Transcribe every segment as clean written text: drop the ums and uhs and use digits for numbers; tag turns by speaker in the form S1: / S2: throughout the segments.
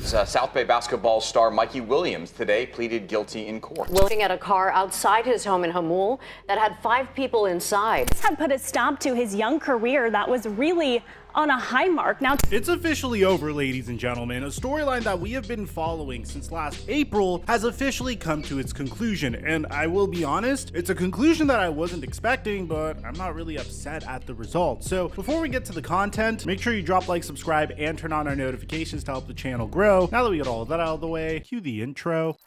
S1: South Bay basketball star Mikey Williams today pleaded guilty in court.
S2: Looking at a car outside his home in Hamul that had 5 people inside.
S3: This had put a stop to his young career that was really on a high mark. Now
S4: it's officially over, ladies and gentlemen. A storyline that we have been following since last April has officially come to its conclusion, and I will be honest, it's a conclusion that I wasn't expecting, but I'm not really upset at the result. So before we get to the content, make sure you drop like, subscribe, and turn on our notifications to help the channel grow. Now that we get all of that out of the way, cue the intro.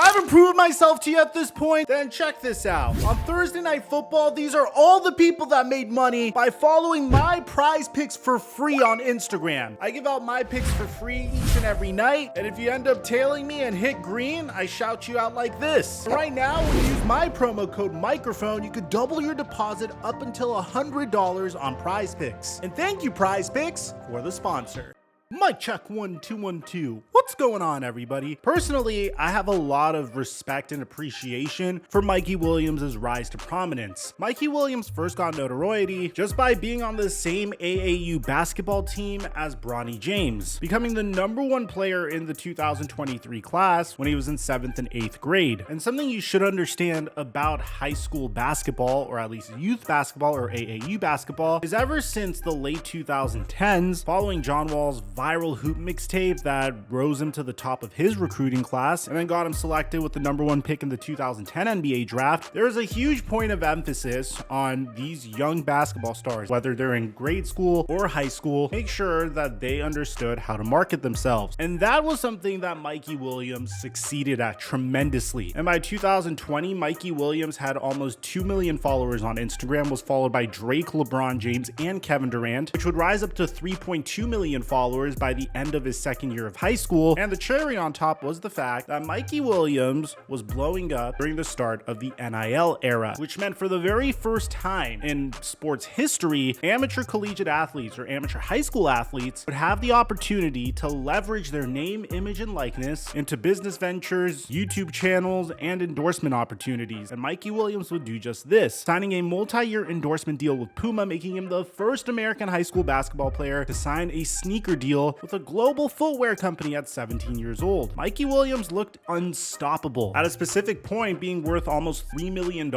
S4: I haven't proved myself to you at this point, then check this out. On Thursday Night Football, these are all the people that made money by following my prize picks for free on Instagram. I give out my picks for free each and every night, and if you end up tailing me and hit green, I shout you out like this. Right now, when you use my promo code microphone, you could double your deposit up until $100 on prize picks. And thank you, prize picks, for the sponsor. Mic check 1 2 1 2. What's going on, everybody? Personally, I have a lot of respect and appreciation for Mikey Williams' rise to prominence. Mikey Williams first got notoriety just by being on the same AAU basketball team as Bronny James, becoming the #1 player in the 2023 class when he was in 7th and 8th grade. And something you should understand about high school basketball, or at least youth basketball or AAU basketball, is ever since the late 2010s, following John Wall's viral hoop mixtape that rose him to the top of his recruiting class and then got him selected with the #1 pick in the 2010 NBA draft, there is a huge point of emphasis on these young basketball stars, whether they're in grade school or high school, make sure that they understood how to market themselves. And that was something that Mikey Williams succeeded at tremendously. And by 2020, Mikey Williams had almost 2 million followers on Instagram, was followed by Drake, LeBron James, and Kevin Durant, which would rise up to 3.2 million followers by the end of his second year of high school. And the cherry on top was the fact that Mikey Williams was blowing up during the start of the NIL era, which meant for the very first time in sports history, amateur collegiate athletes or amateur high school athletes would have the opportunity to leverage their name, image, and likeness into business ventures, YouTube channels, and endorsement opportunities. And Mikey Williams would do just this, signing a multi-year endorsement deal with Puma, making him the first American high school basketball player to sign a sneaker deal with a global footwear company at 17 years old. Mikey Williams looked unstoppable, at a specific point being worth almost $3 million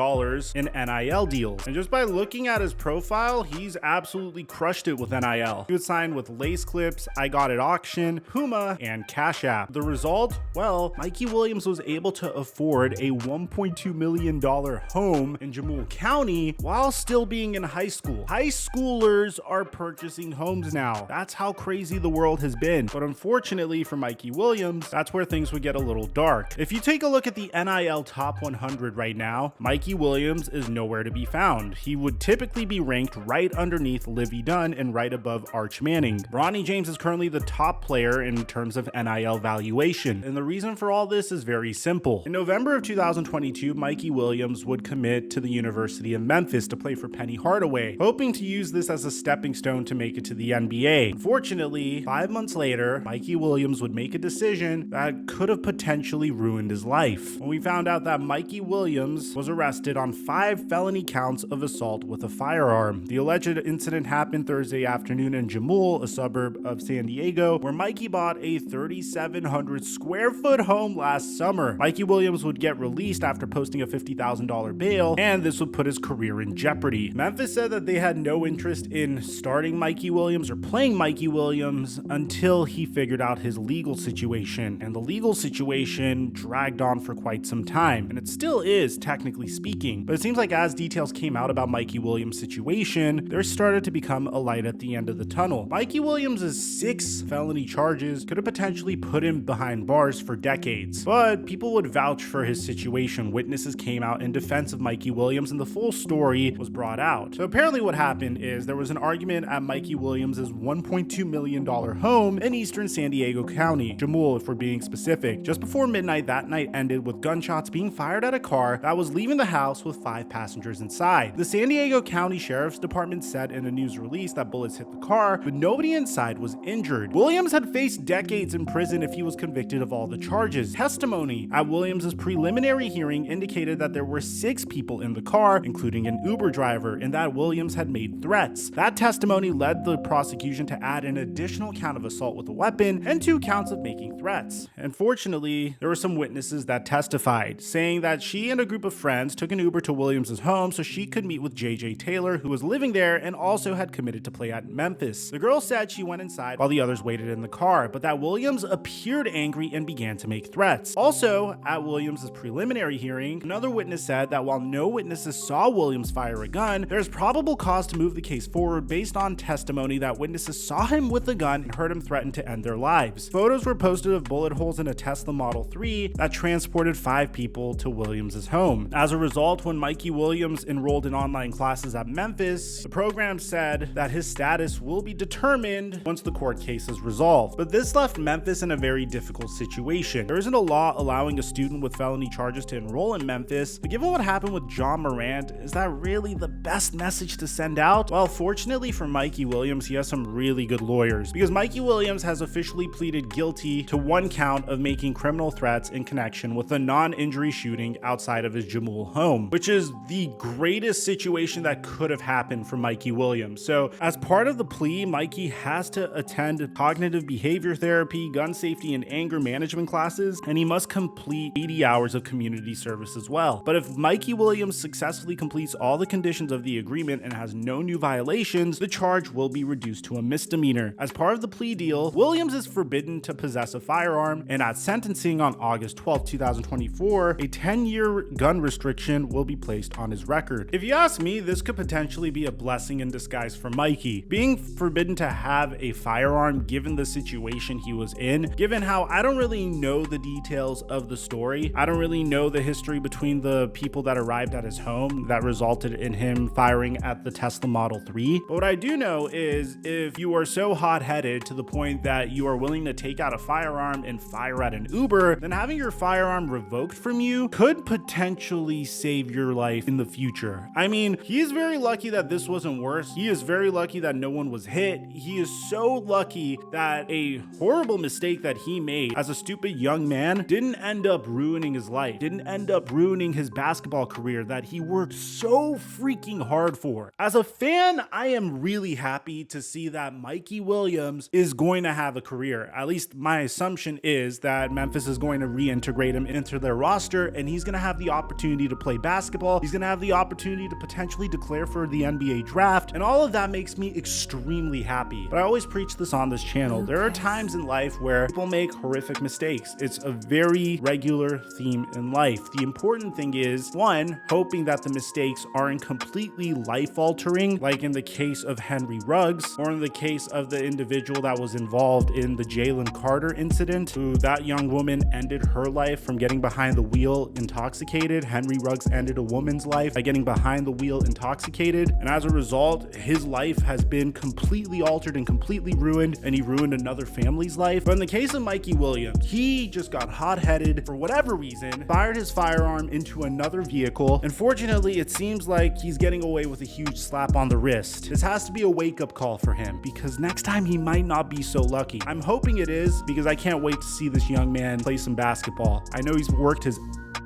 S4: in NIL deals. And just by looking at his profile, he's absolutely crushed it with NIL. He was signed with Lace Clips, I Got It Auction, Puma, and Cash App. The result? Well, Mikey Williams was able to afford a $1.2 million home in Jamul County while still being in high school. High schoolers are purchasing homes now. That's how crazy the world has been. But unfortunately for Mikey Williams, that's where things would get a little dark. If you take a look at the NIL top 100 right now, Mikey Williams is nowhere to be found. He would typically be ranked right underneath Livy Dunn and right above Arch Manning. Bronny James is currently the top player in terms of NIL valuation. And the reason for all this is very simple. In November of 2022, Mikey Williams would commit to the University of Memphis to play for Penny Hardaway, hoping to use this as a stepping stone to make it to the NBA. Unfortunately, 5 months later, Mikey Williams would make a decision that could have potentially ruined his life, when we found out that Mikey Williams was arrested on 5 felony counts of assault with a firearm. The alleged incident happened Thursday afternoon in Jamul, a suburb of San Diego, where Mikey bought a 3,700 square foot home last summer. Mikey Williams would get released after posting a $50,000 bail, and this would put his career in jeopardy. Memphis said that they had no interest in starting Mikey Williams or playing Mikey Williams until he figured out his legal situation, and the legal situation dragged on for quite some time, and it still is, technically speaking. But it seems like as details came out about Mikey Williams' situation, there started to become a light at the end of the tunnel. Mikey Williams' 6 felony charges could have potentially put him behind bars for decades, but people would vouch for his situation. Witnesses came out in defense of Mikey Williams, and the full story was brought out. So apparently what happened is there was an argument at Mikey Williams' $1.2 million $1,000 home in eastern San Diego County, Jamul if we're being specific. Just before midnight, that night ended with gunshots being fired at a car that was leaving the house with 5 passengers inside. The San Diego County Sheriff's Department said in a news release that bullets hit the car, but nobody inside was injured. Williams had faced decades in prison if he was convicted of all the charges. Testimony at Williams' preliminary hearing indicated that there were 6 people in the car, including an Uber driver, and that Williams had made threats. That testimony led the prosecution to add an additional count of assault with a weapon and 2 counts of making threats. Unfortunately, there were some witnesses that testified, saying that she and a group of friends took an Uber to Williams' home so she could meet with JJ Taylor, who was living there and also had committed to play at Memphis. The girl said she went inside while the others waited in the car, but that Williams appeared angry and began to make threats. Also, at Williams' preliminary hearing, another witness said that while no witnesses saw Williams fire a gun, there's probable cause to move the case forward based on testimony that witnesses saw him with a gun and heard him threaten to end their lives. Photos were posted of bullet holes in a Tesla Model 3 that transported 5 people to Williams' home. As a result, when Mikey Williams enrolled in online classes at Memphis, the program said that his status will be determined once the court case is resolved. But this left Memphis in a very difficult situation. There isn't a law allowing a student with felony charges to enroll in Memphis, but given what happened with John Morant, is that really the best message to send out? Well, fortunately for Mikey Williams, he has some really good lawyers, because Mikey Williams has officially pleaded guilty to 1 count of making criminal threats in connection with a non-injury shooting outside of his Jamul home, which is the greatest situation that could have happened for Mikey Williams. So as part of the plea, Mikey has to attend cognitive behavior therapy, gun safety, and anger management classes, and he must complete 80 hours of community service as well. But if Mikey Williams successfully completes all the conditions of the agreement and has no new violations, the charge will be reduced to a misdemeanor. As part of the plea deal, Williams is forbidden to possess a firearm, and at sentencing on August 12, 2024, a 10-year gun restriction will be placed on his record. If you ask me, this could potentially be a blessing in disguise for Mikey. Being forbidden to have a firearm given the situation he was in, given how I don't really know the details of the story, I don't really know the history between the people that arrived at his home that resulted in him firing at the Tesla Model 3. But what I do know is if you are so hot-headed to the point that you are willing to take out a firearm and fire at an Uber, then having your firearm revoked from you could potentially save your life in the future. I mean, he is very lucky that this wasn't worse. He is very lucky that no one was hit. He is so lucky that a horrible mistake that he made as a stupid young man didn't end up ruining his life, didn't end up ruining his basketball career that he worked so freaking hard for. As a fan, I am really happy to see that Mikey Williams is going to have a career. At least my assumption is that Memphis is going to reintegrate him into their roster, and he's going to have the opportunity to play basketball. He's going to have the opportunity to potentially declare for the NBA draft, and all of that makes me extremely happy. But I always preach this on this channel. There are times in life where people make horrific mistakes. It's a very regular theme in life. The important thing is, one, hoping that the mistakes aren't completely life-altering, like in the case of Henry Ruggs, or in the case of the individual that was involved in the Jalen Carter incident, who that young woman ended her life from getting behind the wheel intoxicated. Henry Ruggs ended a woman's life by getting behind the wheel intoxicated, and as a result, his life has been completely altered and completely ruined, and he ruined another family's life. But in the case of Mikey Williams, he just got hot-headed for whatever reason, fired his firearm into another vehicle. Unfortunately, it seems like he's getting away with a huge slap on the wrist. This has to be a wake-up call for him, because next time he might not be so lucky. I'm hoping it is, because I can't wait to see this young man play some basketball. I know he's worked his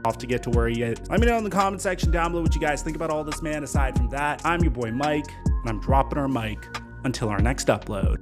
S4: off to get to where he is. Let me know in the comment section down below what you guys think about all this, man. Aside from that, I'm your boy Mike, and I'm dropping our mic until our next upload.